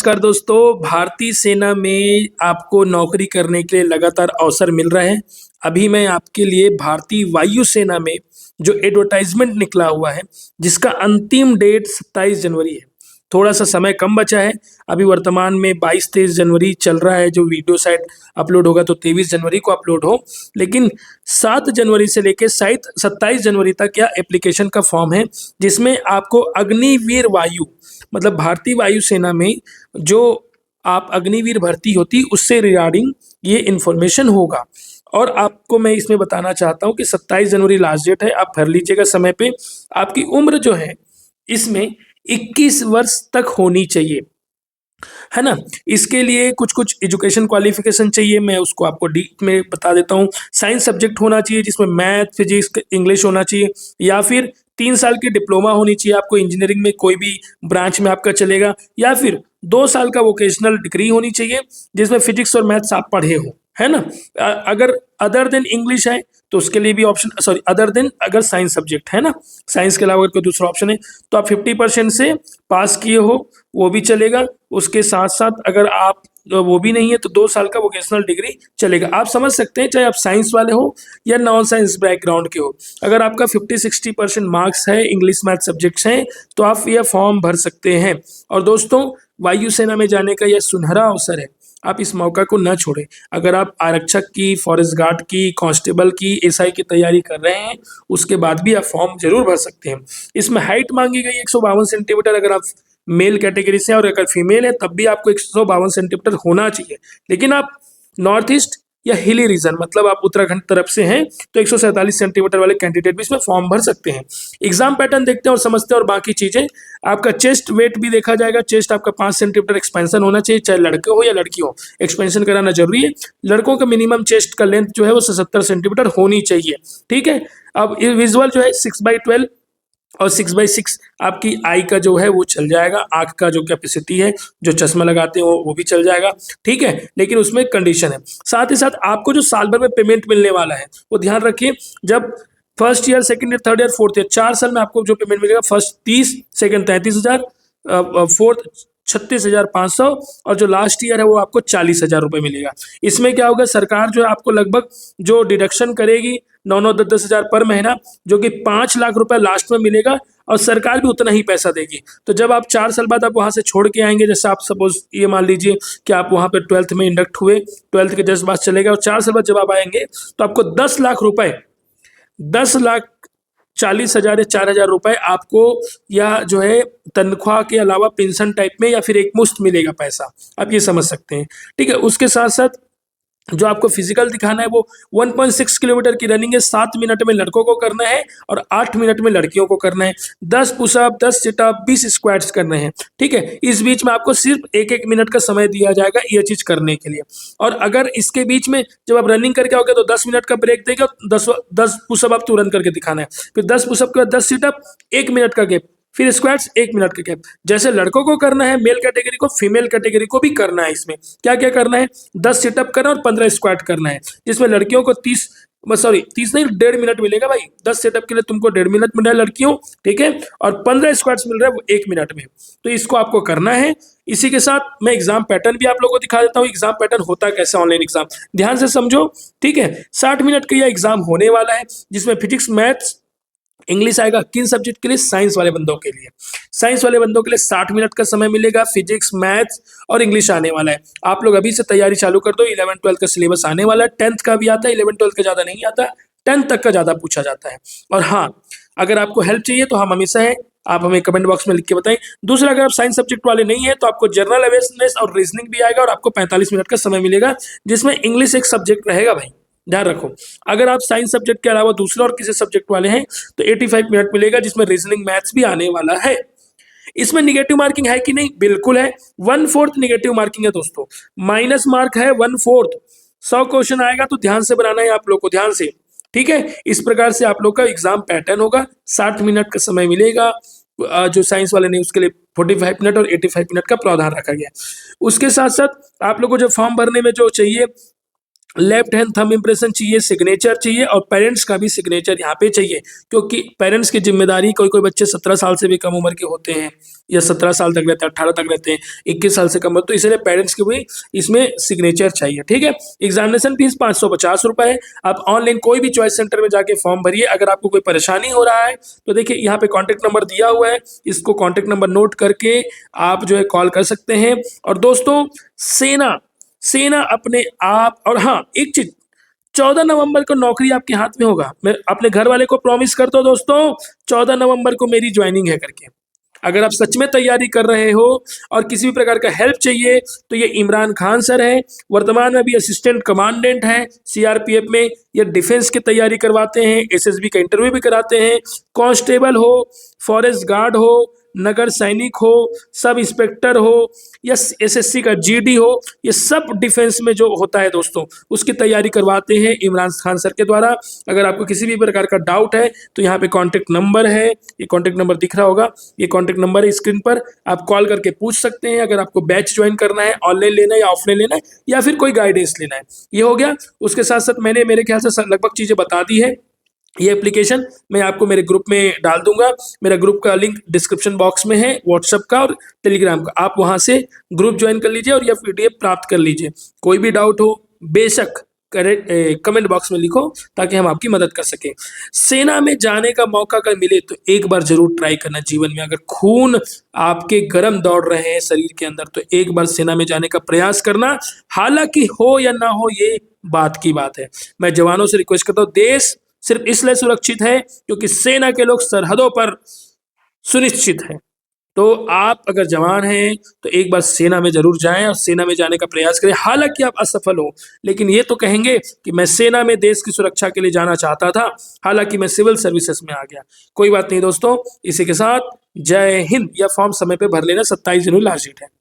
नमस्कार दोस्तों। भारतीय सेना में आपको नौकरी करने के लिए लगातार अवसर मिल रहे हैं। अभी मैं आपके लिए भारतीय वायु सेना में जो एडवर्टाइजमेंट निकला हुआ है, जिसका अंतिम डेट 27 जनवरी है। थोड़ा सा समय कम बचा है। अभी वर्तमान में 22-23 जनवरी चल रहा है। जो वीडियो शायद अपलोड होगा तो 23 जनवरी को अपलोड हो, लेकिन 7 जनवरी से लेकर शायद 27 जनवरी तक यह एप्लीकेशन का फॉर्म है, जिसमें आपको अग्निवीर वायु मतलब भारतीय वायु सेना में जो आप अग्निवीर भर्ती होती उससे रिगार्डिंग ये इन्फॉर्मेशन होगा। और आपको मैं इसमें बताना चाहता हूँ कि 27 जनवरी लास्ट डेट है, आप भर लीजिएगा समय पे। आपकी उम्र जो है इसमें 21 वर्ष तक होनी चाहिए, है ना। इसके लिए कुछ कुछ एजुकेशन क्वालिफिकेशन चाहिए, मैं उसको आपको डीप में बता देता हूँ। साइंस सब्जेक्ट होना चाहिए जिसमें मैथ, फिजिक्स, इंग्लिश होना चाहिए, या फिर 3 साल की डिप्लोमा होनी चाहिए आपको। इंजीनियरिंग में कोई भी ब्रांच में आपका चलेगा, या फिर 2 साल का वोकेशनल डिग्री होनी चाहिए जिसमें फिजिक्स और मैथ्स आप पढ़े हो, है ना। अगर अदर देन इंग्लिश है तो उसके लिए भी ऑप्शन, सॉरी अदर देन अगर साइंस सब्जेक्ट है ना, साइंस के अलावा अगर कोई दूसरा ऑप्शन है तो आप 50% से पास किए हो वो भी चलेगा। उसके साथ साथ अगर आप वो भी नहीं है तो 2 साल का वोकेशनल डिग्री चलेगा। आप समझ सकते हैं, चाहे आप साइंस वाले हो या नॉन साइंस बैकग्राउंड के हो, अगर आपका 50-60% मार्क्स है, इंग्लिश मैथ सब्जेक्ट्स हैं, तो आप यह फॉर्म भर सकते हैं। और दोस्तों, वायुसेना में जाने का यह सुनहरा अवसर है, आप इस मौका को न छोड़ें। अगर आप आरक्षक की, फॉरेस्ट गार्ड की, कांस्टेबल की, एसआई की तैयारी कर रहे हैं, उसके बाद भी आप फॉर्म जरूर भर सकते हैं। इसमें हाइट मांगी गई 152 सेंटीमीटर अगर आप मेल कैटेगरी से, और अगर फीमेल है तब भी आपको 152 सेंटीमीटर होना चाहिए। लेकिन आप नॉर्थ ईस्ट या हिली रीजन, मतलब आप उत्तराखंड तरफ से हैं, तो 147 सेंटीमीटर वाले कैंडिडेट भी इसमें फॉर्म भर सकते हैं। एग्जाम पैटर्न देखते हैं और समझते हैं, और बाकी चीजें आपका चेस्ट वेट भी देखा जाएगा। चेस्ट आपका 5 सेंटीमीटर एक्सपेंशन होना चाहिए, चाहे लड़के हो या लड़की हो, एक्सपेंशन कराना जरूरी है। लड़कों का मिनिमम चेस्ट का लेंथ जो है वो 77 सेंटीमीटर होनी चाहिए, ठीक है। अब विजुअल जो है 6/12 और 6/6 आपकी आई का जो है वो चल जाएगा। आंख का जो कैपेसिटी है, जो चश्मा लगाते हैं वो भी चल जाएगा, ठीक है। लेकिन उसमें कंडीशन है। साथ ही साथ आपको जो साल भर में पेमेंट मिलने वाला है वो ध्यान रखिए। जब first year, second year, third year, fourth year, 4 साल में आपको जो पेमेंट मिलेगा, फर्स्ट 30, सेकंड 33,000, फोर्थ 36,500, और जो लास्ट ईयर है वो आपको 40,000 रुपये मिलेगा। इसमें क्या होगा, सरकार जो है आपको लगभग जो डिडक्शन करेगी 9-9, 10-10 हज़ार पर महीना, जो कि 5 लाख रुपए लास्ट में मिलेगा, और सरकार भी उतना ही पैसा देगी। तो जब आप 4 साल बाद आप वहाँ से छोड़ के आएंगे, जैसे आप सपोज ये मान लीजिए कि आप वहाँ पे 12th में इंडक्ट हुए, 12th के जस्ट बाद चले गए, और 4 साल बाद जब आप आएंगे तो आपको 10 लाख रुपए, 10,40,000 या 4,000 रुपए आपको, या जो है तनख्वाह के अलावा पेंशन टाइप में, या फिर एक मुश्त मिलेगा पैसा, आप ये समझ सकते हैं, ठीक है। उसके साथ साथ जो आपको फिजिकल दिखाना है वो 1.6 किलोमीटर की रनिंग है, 7 मिनट में लड़कों को करना है और 8 मिनट में लड़कियों को करना है। 10 पुशअप, 10 सिटअप, 20 स्क्वाट्स करने हैं, ठीक है। इस बीच में आपको सिर्फ 1-1 मिनट का समय दिया जाएगा ये चीज करने के लिए। और अगर इसके बीच में जब आप रनिंग करके आओगे तो 10 मिनट का ब्रेक देगा, 10 पुशअप आप तुरंत करके दिखाना है, फिर 10 पुशअप के बाद 10 सिटअप, 1 मिनट का गैप, फिर स्क्वाट्स 1 मिनट का गैप। जैसे लड़कों को करना है मेल कैटेगरी को, फीमेल कैटेगरी को भी करना है। इसमें क्या क्या करना है, 10 सिटअप करना और 15 स्क्वाट करना है, जिसमें लड़कियों को 30 नहीं, 1.5 मिनट मिलेगा भाई। 10 सेटअप के लिए तुमको 1.5 मिनट मिल रहा है लड़कियों, ठीक है, और 15 स्क्वाट्स मिल रहा है वो 1 मिनट में। तो इसको आपको करना है। इसी के साथ मैं एग्जाम पैटर्न भी आप लोगों को दिखा देता हूँ। एग्जाम पैटर्न होता कैसे, ऑनलाइन एग्जाम ध्यान से समझो, ठीक है। 60 मिनट का यह एग्जाम होने वाला है, जिसमें फिजिक्स, मैथ्स, इंग्लिश आएगा। किन सब्जेक्ट के लिए, साइंस वाले बंदों के लिए। साइंस वाले बंदों के लिए 60 मिनट का समय मिलेगा। फिजिक्स, मैथ्स और इंग्लिश आने वाला है। आप लोग अभी से तैयारी चालू कर दो। 11th-12th का सिलेबस आने वाला है। 10th का भी आता है, 11th-12th का ज्यादा नहीं आता, 10th तक का ज्यादा पूछा जाता है। और हाँ, अगर आपको हेल्प चाहिए तो हम हमेशा है, आप हमें कमेंट बॉक्स में लिख के बताएं। दूसरा, अगर आप साइंस सब्जेक्ट वाले नहीं है तो आपको जनरल अवेयरनेस और रीजनिंग भी आएगा, और आपको 45 मिनट का समय मिलेगा, जिसमें इंग्लिश एक सब्जेक्ट रहेगा भाई, ध्यान रखो। अगर आप साइंस सब्जेक्ट के अलावा दूसरे और किसी सब्जेक्ट वाले हैं तो 85 मिनट मिलेगा, जिसमें रीजनिंग, मैथ्स भी आने वाला है। इसमें निगेटिव मार्किंग है कि नहीं, बिल्कुल है। 1/4 निगेटिव मार्किंग है दोस्तों, माइनस मार्क है 1/4। 100 क्वेश्चन आएगा तो ध्यान से बनाना है आप लोग को, ध्यान से, ठीक है। इस प्रकार से आप लोग का एग्जाम पैटर्न होगा। 60 मिनट का समय मिलेगा। जो साइंस वाले नहीं उसके लिए 45 मिनट और 85 मिनट का प्रावधान रखा गया है। उसके साथ साथ आप लोग को जो फॉर्म भरने में जो चाहिए लेफ्ट हैंड थंब इम्प्रेशन चाहिए, सिग्नेचर चाहिए और पेरेंट्स का भी सिग्नेचर यहाँ पे चाहिए, क्योंकि पेरेंट्स की जिम्मेदारी, कोई कोई बच्चे 17 साल से भी कम उम्र के होते हैं या 17 साल तक रहते हैं, 18 तक रहते हैं, 21 साल से कम हो, तो इसलिए पेरेंट्स के भी इसमें सिग्नेचर चाहिए। ठीक है। एग्जामिनेशन फीस 550 रुपये है। आप ऑनलाइन कोई भी चॉइस सेंटर में जाके फॉर्म भरिए। अगर आपको कोई परेशानी हो रहा है तो देखिए यहाँ पे कॉन्टेक्ट नंबर दिया हुआ है, इसको कॉन्टेक्ट नंबर नोट करके आप जो है कॉल कर सकते हैं। और दोस्तों, सेना सेना अपने आप, और हाँ एक चीज, 14 नवंबर को नौकरी आपके हाथ में होगा। मैं अपने घर वाले को प्रॉमिस करता हूँ दोस्तों, 14 नवंबर को मेरी ज्वाइनिंग है करके। अगर आप सच में तैयारी कर रहे हो और किसी भी प्रकार का हेल्प चाहिए तो ये इमरान खान सर है, वर्तमान में अभी असिस्टेंट कमांडेंट हैं सीआरपीएफ में। ये डिफेंस की तैयारी करवाते हैं, एसएसबी का इंटरव्यू भी कराते हैं। कांस्टेबल हो, फॉरेस्ट गार्ड हो, नगर सैनिक हो, सब इंस्पेक्टर हो या एसएससी का जीडी हो, ये सब डिफेंस में जो होता है दोस्तों, उसकी तैयारी करवाते हैं इमरान खान सर के द्वारा। अगर आपको किसी भी प्रकार का डाउट है तो यहाँ पे कांटेक्ट नंबर है, ये कांटेक्ट नंबर दिख रहा होगा, ये कांटेक्ट नंबर है स्क्रीन पर, आप कॉल करके पूछ सकते हैं। अगर आपको बैच ज्वाइन करना है, ऑनलाइन लेना है या ऑफलाइन लेना है, या फिर कोई गाइडेंस लेना है, ये हो गया। उसके साथ साथ मैंने मेरे ख्याल से लगभग चीजें बता दी है। ये एप्लीकेशन मैं आपको मेरे ग्रुप में डाल दूंगा। मेरा ग्रुप का लिंक डिस्क्रिप्शन बॉक्स में है, व्हाट्सएप का और टेलीग्राम का। आप वहां से ग्रुप ज्वाइन कर लीजिए और यह पीडीएफ प्राप्त कर लीजिए। कोई भी डाउट हो बेशक कमेंट बॉक्स में लिखो ताकि हम आपकी मदद कर सकें। सेना में जाने का मौका अगर मिले तो एक बार जरूर ट्राई करना जीवन में। अगर खून आपके गर्म दौड़ रहे हैं शरीर के अंदर तो एक बार सेना में जाने का प्रयास करना, हालांकि हो या ना हो ये बात की बात है। मैं जवानों से रिक्वेस्ट करता हूँ, देश सिर्फ इसलिए सुरक्षित है क्योंकि सेना के लोग सरहदों पर सुनिश्चित हैं। तो आप अगर जवान हैं तो एक बार सेना में जरूर जाएं और सेना में जाने का प्रयास करें। हालांकि आप असफल हो लेकिन ये तो कहेंगे कि मैं सेना में देश की सुरक्षा के लिए जाना चाहता था, हालांकि मैं सिविल सर्विसेज में आ गया। कोई बात नहीं दोस्तों, इसी के साथ जय हिंद। यह फॉर्म समय पे भर लेना, 27 जनवरी लास्ट डेट है।